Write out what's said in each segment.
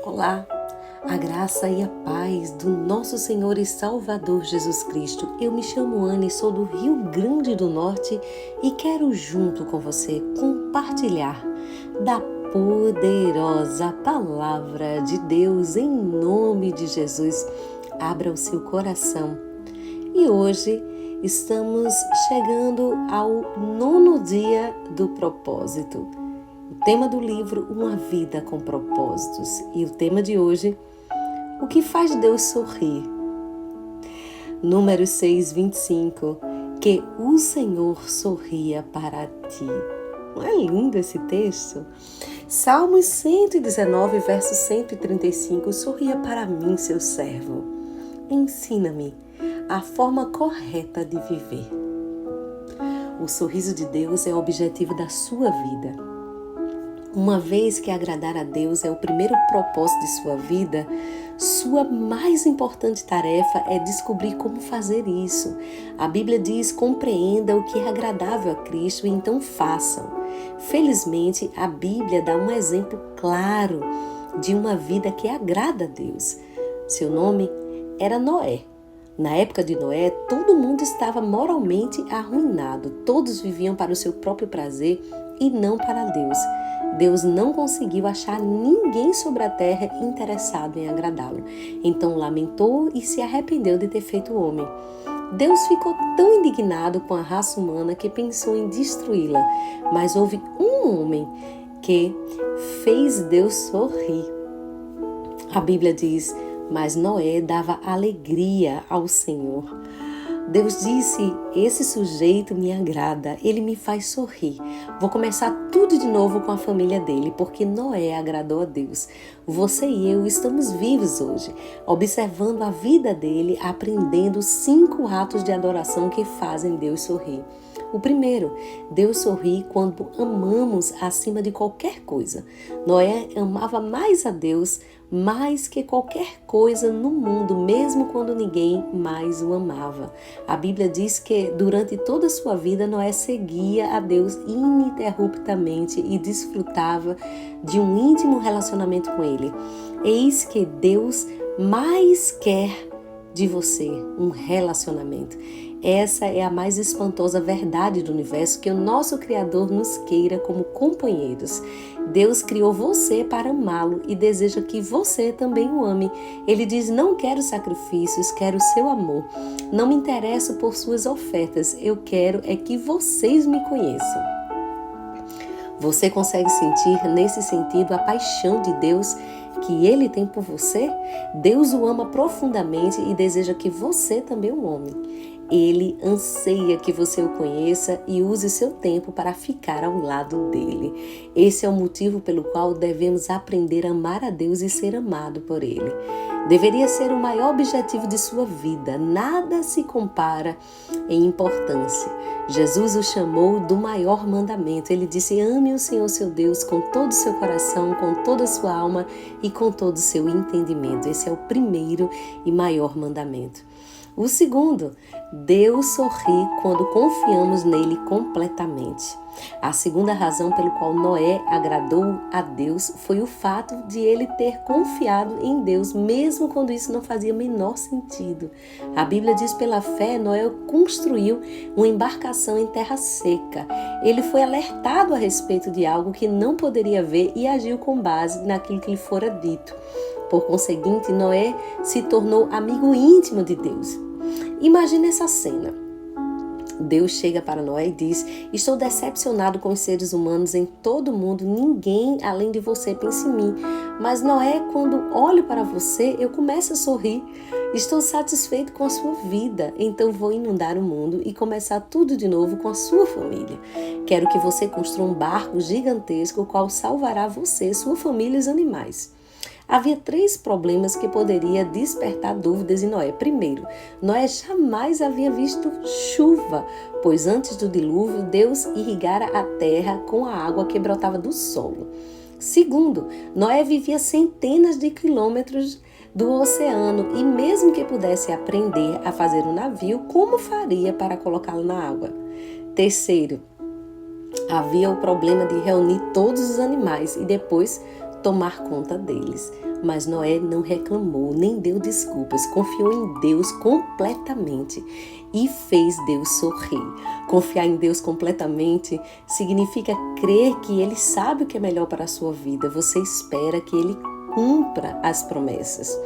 Olá, a graça e a paz do nosso Senhor e Salvador Jesus Cristo. Eu me chamo Ana e sou do Rio Grande do Norte e quero junto com você compartilhar da poderosa palavra de Deus em nome de Jesus. Abra o seu coração. E hoje estamos chegando ao 9º dia do propósito. O tema do livro, Uma Vida com Propósitos. E o tema de hoje, o que faz Deus sorrir? Números 6:25, que o Senhor sorria para ti. Não é lindo esse texto? Salmos 119, verso 135, sorria para mim, seu servo. Ensina-me a forma correta de viver. O sorriso de Deus é o objetivo da sua vida. Uma vez que agradar a Deus é o primeiro propósito de sua vida, sua mais importante tarefa é descobrir como fazer isso. A Bíblia diz: compreenda o que é agradável a Cristo e então façam. Felizmente, a Bíblia dá um exemplo claro de uma vida que agrada a Deus. Seu nome era Noé. Na época de Noé, todo mundo estava moralmente arruinado. Todos viviam para o seu próprio prazer e não para Deus. Deus não conseguiu achar ninguém sobre a terra interessado em agradá-lo. Então lamentou e se arrependeu de ter feito o homem. Deus ficou tão indignado com a raça humana que pensou em destruí-la. Mas houve um homem que fez Deus sorrir. A Bíblia diz: mas Noé dava alegria ao Senhor. Deus disse: esse sujeito me agrada, ele me faz sorrir. Vou começar tudo de novo com a família dele, porque Noé agradou a Deus. Você e eu estamos vivos hoje, observando a vida dele, aprendendo 5 atos de adoração que fazem Deus sorrir. O primeiro, Deus sorri quando amamos acima de qualquer coisa. Noé amava mais a Deus mais que qualquer coisa no mundo, mesmo quando ninguém mais o amava. A Bíblia diz que durante toda a sua vida Noé seguia a Deus ininterruptamente e desfrutava de um íntimo relacionamento com Ele. Eis que Deus mais quer de você um relacionamento. Essa é a mais espantosa verdade do universo, que o nosso Criador nos queira como companheiros. Deus criou você para amá-lo e deseja que você também o ame. Ele diz: não quero sacrifícios, quero o seu amor. Não me interesso por suas ofertas, eu quero é que vocês me conheçam. Você consegue sentir nesse sentido a paixão de Deus que Ele tem por você? Deus o ama profundamente e deseja que você também o ame. Ele anseia que você o conheça e use seu tempo para ficar ao lado dele. Esse é o motivo pelo qual devemos aprender a amar a Deus e ser amado por Ele. Deveria ser o maior objetivo de sua vida. Nada se compara em importância. Jesus o chamou do maior mandamento. Ele disse: ame o Senhor seu Deus com todo o seu coração, com toda a sua alma e com todo o seu entendimento. Esse é o primeiro e maior mandamento. O segundo, Deus sorri quando confiamos nele completamente. A segunda razão pelo qual Noé agradou a Deus foi o fato de ele ter confiado em Deus, mesmo quando isso não fazia o menor sentido. A Bíblia diz: pela fé, Noé construiu uma embarcação em terra seca. Ele foi alertado a respeito de algo que não poderia ver e agiu com base naquilo que lhe fora dito. Por conseguinte, Noé se tornou amigo íntimo de Deus. Imagine essa cena. Deus chega para Noé e diz: estou decepcionado com os seres humanos em todo o mundo, ninguém além de você pensa em mim. Mas Noé, quando olho para você, eu começo a sorrir. Estou satisfeito com a sua vida, então vou inundar o mundo e começar tudo de novo com a sua família. Quero que você construa um barco gigantesco, o qual salvará você, sua família e os animais. Havia 3 problemas que poderia despertar dúvidas em Noé. Primeiro, Noé jamais havia visto chuva, pois antes do dilúvio, Deus irrigara a terra com a água que brotava do solo. Segundo, Noé vivia centenas de quilômetros do oceano e mesmo que pudesse aprender a fazer um navio, como faria para colocá-lo na água? Terceiro, havia o problema de reunir todos os animais e depois tomar conta deles. Mas Noé não reclamou, nem deu desculpas, confiou em Deus completamente e fez Deus sorrir. Confiar em Deus completamente significa crer que Ele sabe o que é melhor para a sua vida. Você espera que Ele cumpra as promessas.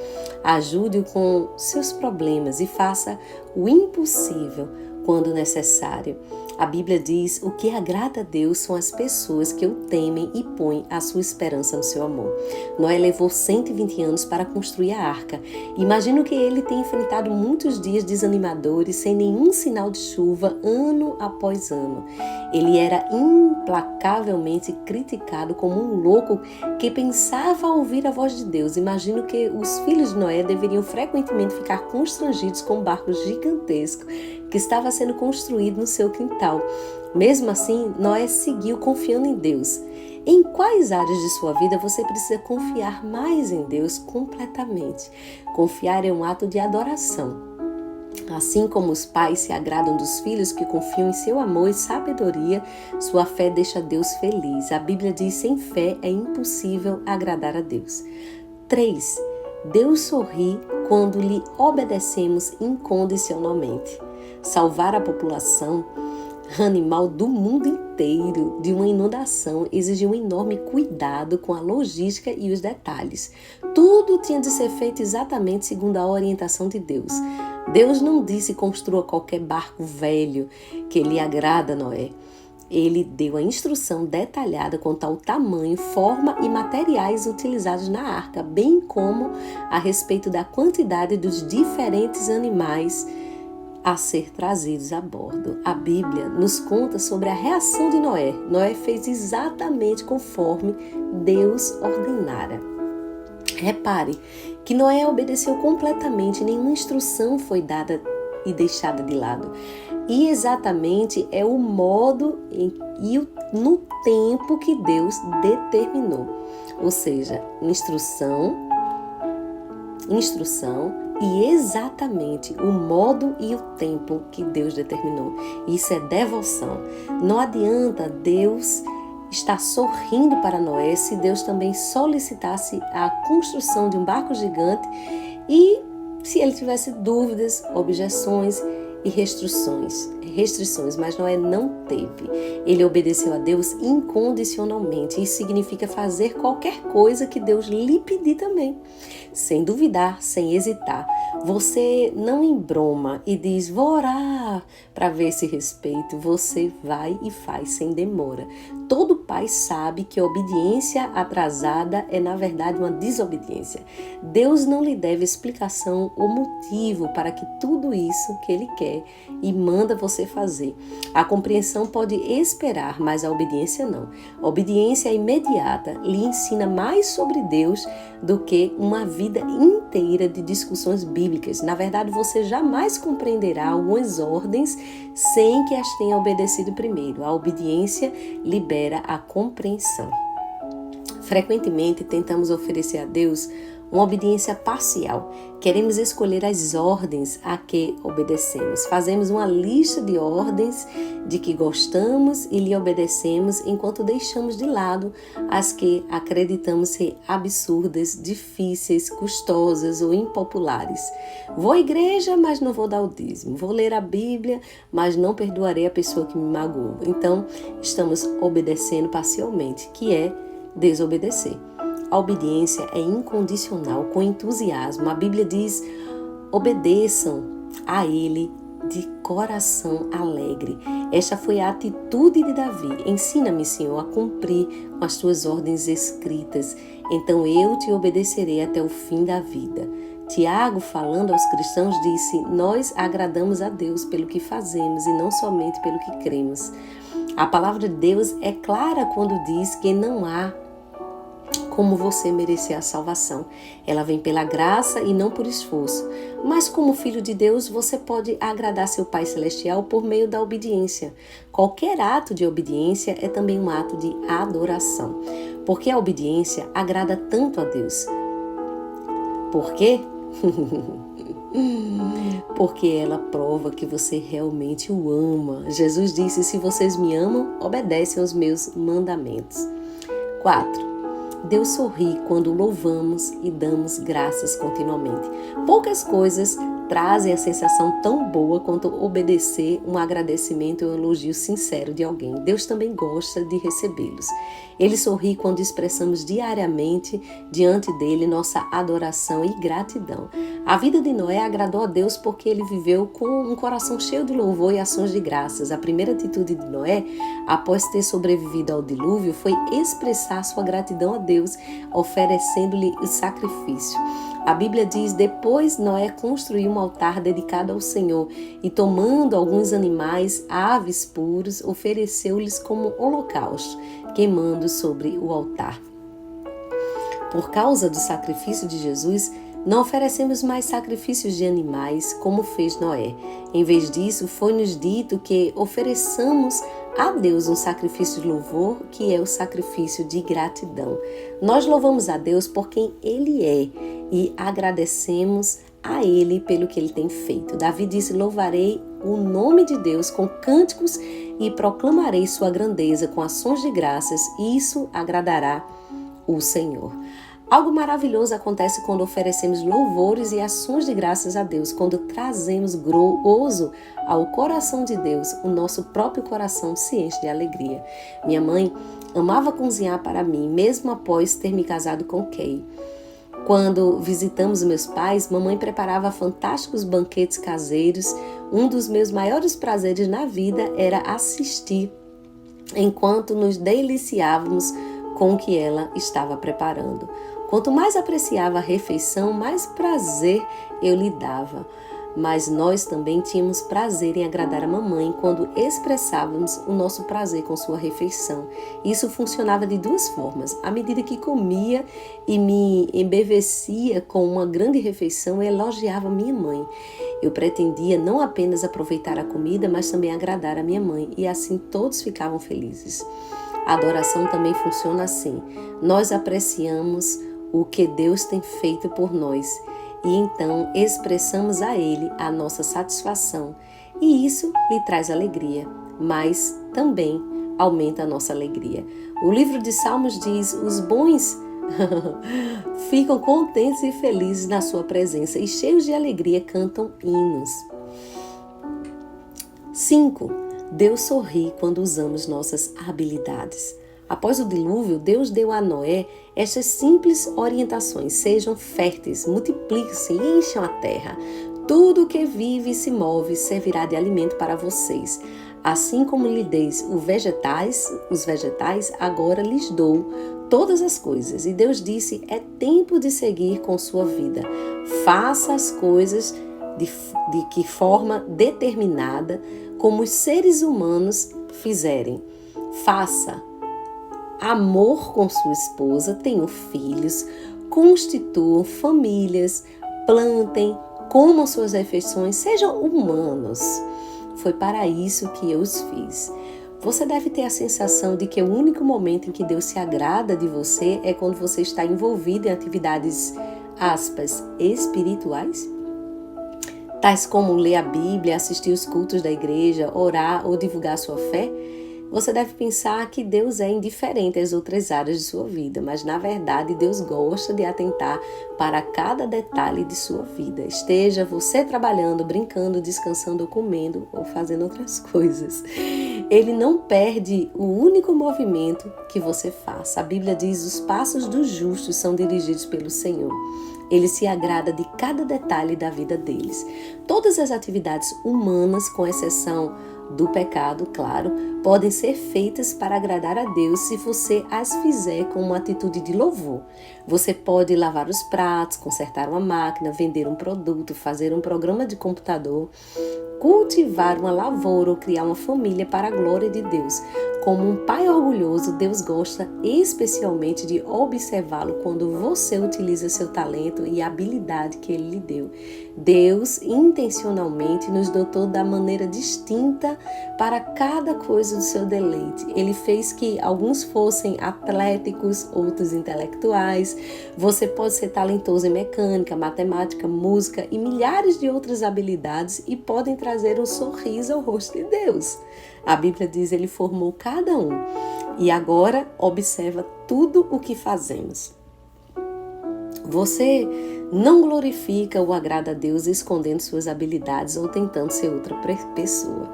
Ajude-o com seus problemas e faça o impossível quando necessário. A Bíblia diz: o que agrada a Deus são as pessoas que o temem e põem a sua esperança no seu amor. Noé levou 120 anos para construir a arca. Imagino que ele tenha enfrentado muitos dias desanimadores, sem nenhum sinal de chuva, ano após ano. Ele era implacavelmente criticado como um louco que pensava ouvir a voz de Deus. Imagino que os filhos de Noé deveriam frequentemente ficar constrangidos com um barco gigantesco que estava sendo construído no seu quintal. Mesmo assim, Noé seguiu confiando em Deus. Em quais áreas de sua vida você precisa confiar mais em Deus completamente? Confiar é um ato de adoração. Assim como os pais se agradam dos filhos que confiam em seu amor e sabedoria, sua fé deixa Deus feliz. A Bíblia diz: sem fé é impossível agradar a Deus. 3. Deus sorri quando lhe obedecemos incondicionalmente. Salvar a população animal do mundo inteiro de uma inundação exigiu um enorme cuidado com a logística e os detalhes. Tudo tinha de ser feito exatamente segundo a orientação de Deus. Deus não disse: construa qualquer barco velho que lhe agrada a Noé. Ele deu a instrução detalhada quanto ao tamanho, forma e materiais utilizados na arca, bem como a respeito da quantidade dos diferentes animais a ser trazidos a bordo. A Bíblia nos conta sobre a reação de Noé. Noé fez exatamente conforme Deus ordenara. Repare que Noé obedeceu completamente, nenhuma instrução foi dada e deixada de lado. E exatamente é o modo no tempo que Deus determinou. Ou seja, instrução e exatamente o modo e o tempo que Deus determinou. Isso é devoção. Não adianta Deus estar sorrindo para Noé se Deus também solicitasse a construção de um barco gigante e se ele tivesse dúvidas, objeções e restrições, mas Noé não teve. Ele obedeceu a Deus incondicionalmente. Isso significa fazer qualquer coisa que Deus lhe pedir também, sem duvidar, sem hesitar. Você não embroma e diz: vou orar para ver esse respeito. Você vai e faz sem demora. Todo pai sabe que obediência atrasada é, na verdade, uma desobediência. Deus não lhe deve explicação ou motivo para que tudo isso que Ele quer e manda você fazer. A compreensão pode esperar, mas a obediência não. A obediência imediata lhe ensina mais sobre Deus do que uma vida inteira de discussões bíblicas. Na verdade, você jamais compreenderá algumas ordens sem que as tenha obedecido primeiro. A obediência libera a compreensão. Frequentemente tentamos oferecer a Deus uma obediência parcial. Queremos escolher as ordens a que obedecemos. Fazemos uma lista de ordens de que gostamos e lhe obedecemos, enquanto deixamos de lado as que acreditamos ser absurdas, difíceis, custosas ou impopulares. Vou à igreja, mas não vou dar o dízimo. Vou ler a Bíblia, mas não perdoarei a pessoa que me magoou. Então, estamos obedecendo parcialmente, que é desobedecer. A obediência é incondicional, com entusiasmo. A Bíblia diz: obedeçam a Ele de coração alegre. Esta foi a atitude de Davi. Ensina-me, Senhor, a cumprir com as tuas ordens escritas. Então eu te obedecerei até o fim da vida. Tiago, falando aos cristãos, disse: nós agradamos a Deus pelo que fazemos e não somente pelo que cremos. A palavra de Deus é clara quando diz que não há como você merecer a salvação. Ela vem pela graça e não por esforço. Mas como filho de Deus, você pode agradar seu Pai Celestial por meio da obediência. Qualquer ato de obediência é também um ato de adoração. Porque a obediência agrada tanto a Deus. Por quê? Porque ela prova que você realmente o ama. Jesus disse: se vocês me amam, obedecem aos meus mandamentos. 4. Deus sorri quando louvamos e damos graças continuamente. Poucas coisas trazem a sensação tão boa quanto obedecer um agradecimento ou um elogio sincero de alguém. Deus também gosta de recebê-los. Ele sorri quando expressamos diariamente diante dele nossa adoração e gratidão. A vida de Noé agradou a Deus porque ele viveu com um coração cheio de louvor e ações de graças. A primeira atitude de Noé, após ter sobrevivido ao dilúvio, foi expressar sua gratidão a Deus, oferecendo-lhe o sacrifício. A Bíblia diz: depois Noé construiu um altar dedicado ao Senhor e, tomando alguns animais, aves puros, ofereceu-lhes como holocausto, queimando sobre o altar. Por causa do sacrifício de Jesus, não oferecemos mais sacrifícios de animais como fez Noé. Em vez disso, foi-nos dito que ofereçamos a Deus um sacrifício de louvor, que é o sacrifício de gratidão. Nós louvamos a Deus por quem Ele é e agradecemos a Ele pelo que Ele tem feito. Davi disse: louvarei o nome de Deus com cânticos e proclamarei sua grandeza com ações de graças, e isso agradará o Senhor. Algo maravilhoso acontece quando oferecemos louvores e ações de graças a Deus, quando trazemos gozo ao coração de Deus, o nosso próprio coração se enche de alegria. Minha mãe amava cozinhar para mim, mesmo após ter me casado com Kay. Quando visitamos meus pais, mamãe preparava fantásticos banquetes caseiros. Um dos meus maiores prazeres na vida era assistir enquanto nos deliciávamos com o que ela estava preparando. Quanto mais apreciava a refeição, mais prazer eu lhe dava. Mas nós também tínhamos prazer em agradar a mamãe quando expressávamos o nosso prazer com sua refeição. Isso funcionava de duas formas. À medida que comia e me embevecia com uma grande refeição, eu elogiava minha mãe. Eu pretendia não apenas aproveitar a comida, mas também agradar a minha mãe, e assim todos ficavam felizes. A adoração também funciona assim. Nós apreciamos o que Deus tem feito por nós e então expressamos a Ele a nossa satisfação, e isso lhe traz alegria, mas também aumenta a nossa alegria. O livro de Salmos diz: os bons ficam contentes e felizes na sua presença e cheios de alegria cantam hinos. 5. Deus sorri quando usamos nossas habilidades. Após o dilúvio, Deus deu a Noé estas simples orientações: sejam férteis, multipliquem-se e encham a terra. Tudo que vive e se move servirá de alimento para vocês. Assim como lhe deis os vegetais, agora lhes dou todas as coisas. E Deus disse: é tempo de seguir com sua vida. Faça as coisas de que forma determinada, como os seres humanos fizerem. Faça amor com sua esposa, tenham filhos, constituam famílias, plantem, comam suas refeições, sejam humanos. Foi para isso que eu os fiz. Você deve ter a sensação de que o único momento em que Deus se agrada de você é quando você está envolvido em atividades, aspas, espirituais, tais como ler a Bíblia, assistir os cultos da igreja, orar ou divulgar sua fé. Você deve pensar que Deus é indiferente às outras áreas de sua vida, mas na verdade Deus gosta de atentar para cada detalhe de sua vida. Esteja você trabalhando, brincando, descansando, comendo ou fazendo outras coisas. Ele não perde o único movimento que você faça. A Bíblia diz: os passos dos justos são dirigidos pelo Senhor. Ele se agrada de cada detalhe da vida deles. Todas as atividades humanas, com exceção do pecado, claro, podem ser feitas para agradar a Deus se você as fizer com uma atitude de louvor. Você pode lavar os pratos, consertar uma máquina, vender um produto, fazer um programa de computador, cultivar uma lavoura ou criar uma família para a glória de Deus. Como um pai orgulhoso, Deus gosta especialmente de observá-lo quando você utiliza seu talento e a habilidade que Ele lhe deu. Deus intencionalmente nos dotou da maneira distinta para cada coisa do seu deleite. Ele fez que alguns fossem atléticos, outros intelectuais. Você pode ser talentoso em mecânica, matemática, música e milhares de outras habilidades e podem trazer um sorriso ao rosto de Deus. A Bíblia diz: Ele formou cada um. E agora observa tudo o que fazemos. Você não glorifica ou agrada a Deus escondendo suas habilidades ou tentando ser outra pessoa.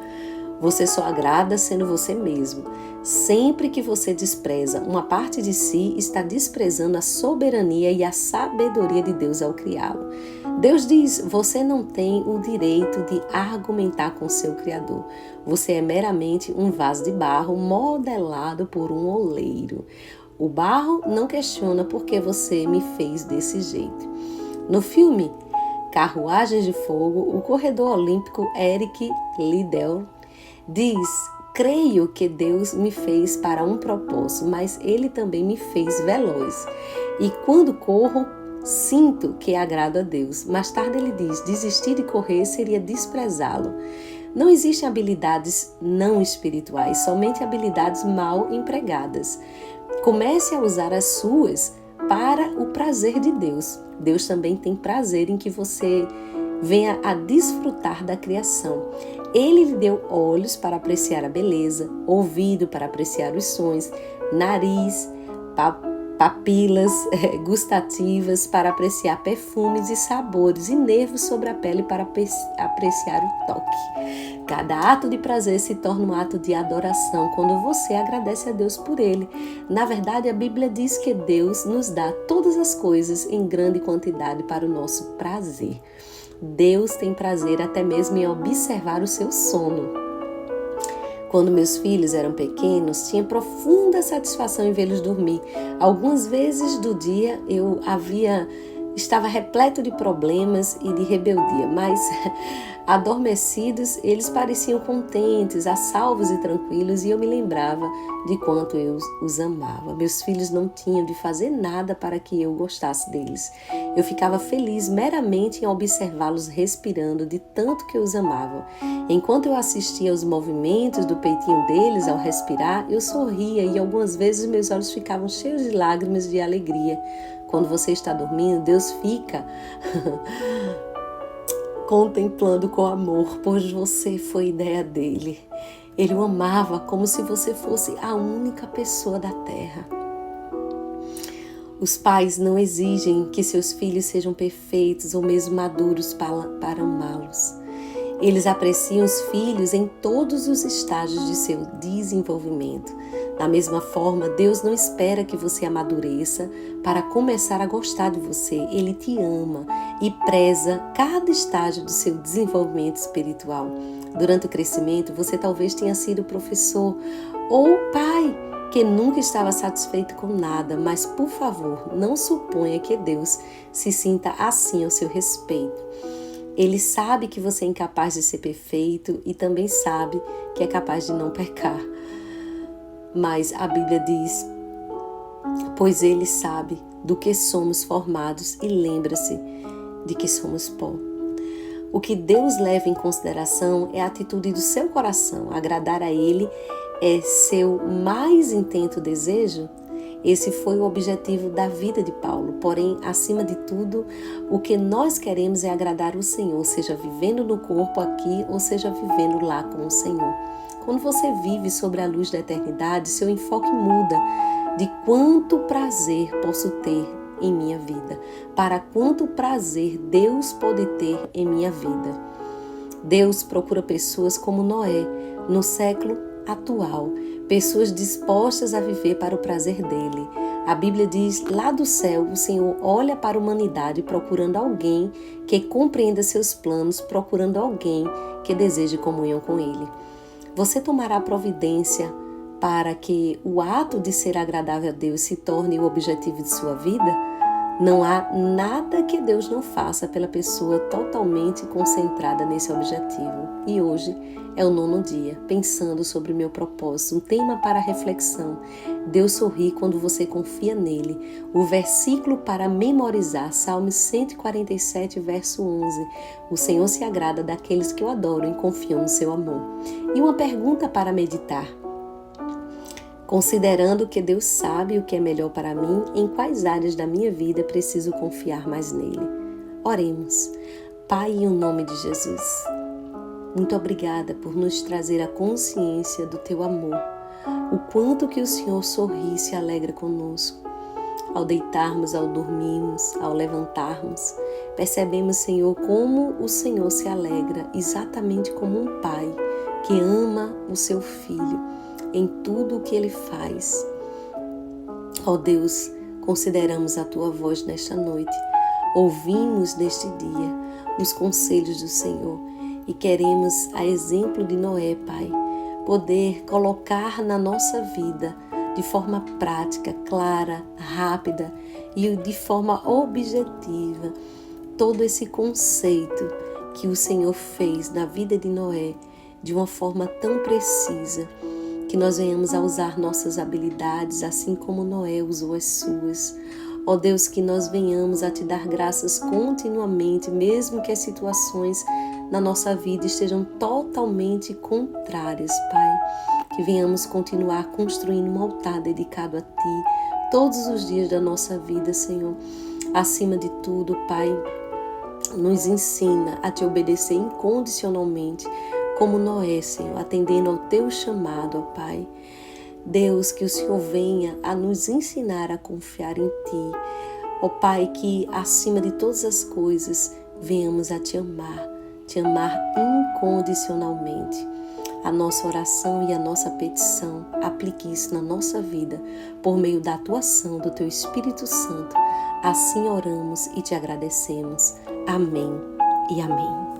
Você só agrada sendo você mesmo. Sempre que você despreza uma parte de si, está desprezando a soberania e a sabedoria de Deus ao criá-lo. Deus diz: você não tem o direito de argumentar com seu Criador. Você é meramente um vaso de barro modelado por um oleiro. O barro não questiona por que você me fez desse jeito. No filme Carruagens de Fogo, o corredor olímpico Eric Liddell diz: creio que Deus me fez para um propósito, mas Ele também me fez veloz. E quando corro, sinto que agrado a Deus. Mais tarde ele diz: desistir de correr seria desprezá-lo. Não existem habilidades não espirituais, somente habilidades mal empregadas. Comece a usar as suas para o prazer de Deus. Deus também tem prazer em que você venha a desfrutar da criação. Ele lhe deu olhos para apreciar a beleza, ouvido para apreciar os sons, nariz, papilas gustativas para apreciar perfumes e sabores e nervos sobre a pele para apreciar o toque. Cada ato de prazer se torna um ato de adoração quando você agradece a Deus por ele. Na verdade, a Bíblia diz que Deus nos dá todas as coisas em grande quantidade para o nosso prazer. Deus tem prazer até mesmo em observar o seu sono. Quando meus filhos eram pequenos, tinha profunda satisfação em vê-los dormir. Algumas vezes do dia eu estava repleto de problemas e de rebeldia, mas adormecidos eles pareciam contentes, a salvos e tranquilos, e eu me lembrava de quanto eu os amava. Meus filhos não tinham de fazer nada para que eu gostasse deles. Eu ficava feliz meramente em observá-los respirando de tanto que eu os amava. Enquanto eu assistia aos movimentos do peitinho deles ao respirar, eu sorria e algumas vezes meus olhos ficavam cheios de lágrimas de alegria. Quando você está dormindo, Deus fica contemplando com amor, pois você foi ideia dele. Ele o amava como se você fosse a única pessoa da terra. Os pais não exigem que seus filhos sejam perfeitos ou mesmo maduros para amá-los. Eles apreciam os filhos em todos os estágios de seu desenvolvimento. Da mesma forma, Deus não espera que você amadureça para começar a gostar de você. Ele te ama e preza cada estágio do seu desenvolvimento espiritual. Durante o crescimento, você talvez tenha sido professor ou pai que nunca estava satisfeito com nada, mas, por favor, não suponha que Deus se sinta assim ao seu respeito. Ele sabe que você é incapaz de ser perfeito e também sabe que é capaz de não pecar. Mas a Bíblia diz: pois Ele sabe do que somos formados e lembra-se de que somos pó. O que Deus leva em consideração é a atitude do seu coração. Agradar a Ele é seu mais intenso desejo? Esse foi o objetivo da vida de Paulo. Porém, acima de tudo, o que nós queremos é agradar o Senhor, seja vivendo no corpo aqui ou seja vivendo lá com o Senhor. Quando você vive sobre a luz da eternidade, seu enfoque muda de quanto prazer posso ter em minha vida, para quanto prazer Deus pode ter em minha vida. Deus procura pessoas como Noé, no século atual, pessoas dispostas a viver para o prazer dele. A Bíblia diz: lá do céu o Senhor olha para a humanidade procurando alguém que compreenda seus planos, procurando alguém que deseje comunhão com ele. Você tomará providência para que o ato de ser agradável a Deus se torne o objetivo de sua vida? Não há nada que Deus não faça pela pessoa totalmente concentrada nesse objetivo. E hoje é o 9º dia, pensando sobre o meu propósito, um tema para reflexão. Deus sorri quando você confia nele. O versículo para memorizar, Salmos 147, verso 11. O Senhor se agrada daqueles que o adoram e confiam no seu amor. E uma pergunta para meditar. Considerando que Deus sabe o que é melhor para mim, em quais áreas da minha vida preciso confiar mais nele? Oremos. Pai, em nome de Jesus, muito obrigada por nos trazer a consciência do teu amor. o quanto que o Senhor sorri e se alegra conosco. Ao deitarmos, ao dormirmos, ao levantarmos, percebemos, Senhor, como o Senhor se alegra, exatamente como um pai que ama o seu filho em tudo o que ele faz. Ó Deus, consideramos a Tua voz nesta noite, ouvimos neste dia os conselhos do Senhor e queremos, a exemplo de Noé, Pai, poder colocar na nossa vida de forma prática, clara, rápida e de forma objetiva todo esse conceito que o Senhor fez na vida de Noé de uma forma tão precisa, que nós venhamos a usar nossas habilidades assim como Noé usou as suas. Ó Deus, que nós venhamos a Te dar graças continuamente, mesmo que as situações na nossa vida estejam totalmente contrárias, Pai. Que venhamos continuar construindo um altar dedicado a Ti todos os dias da nossa vida, Senhor. Acima de tudo, Pai, nos ensina a Te obedecer incondicionalmente, como Noé, Senhor, atendendo ao Teu chamado, ó Pai. Deus, que o Senhor venha a nos ensinar a confiar em Ti. Ó Pai, que acima de todas as coisas venhamos a Te amar incondicionalmente. A nossa oração e a nossa petição, aplique isso na nossa vida, por meio da atuação do Teu Espírito Santo. Assim oramos e Te agradecemos. Amém e amém.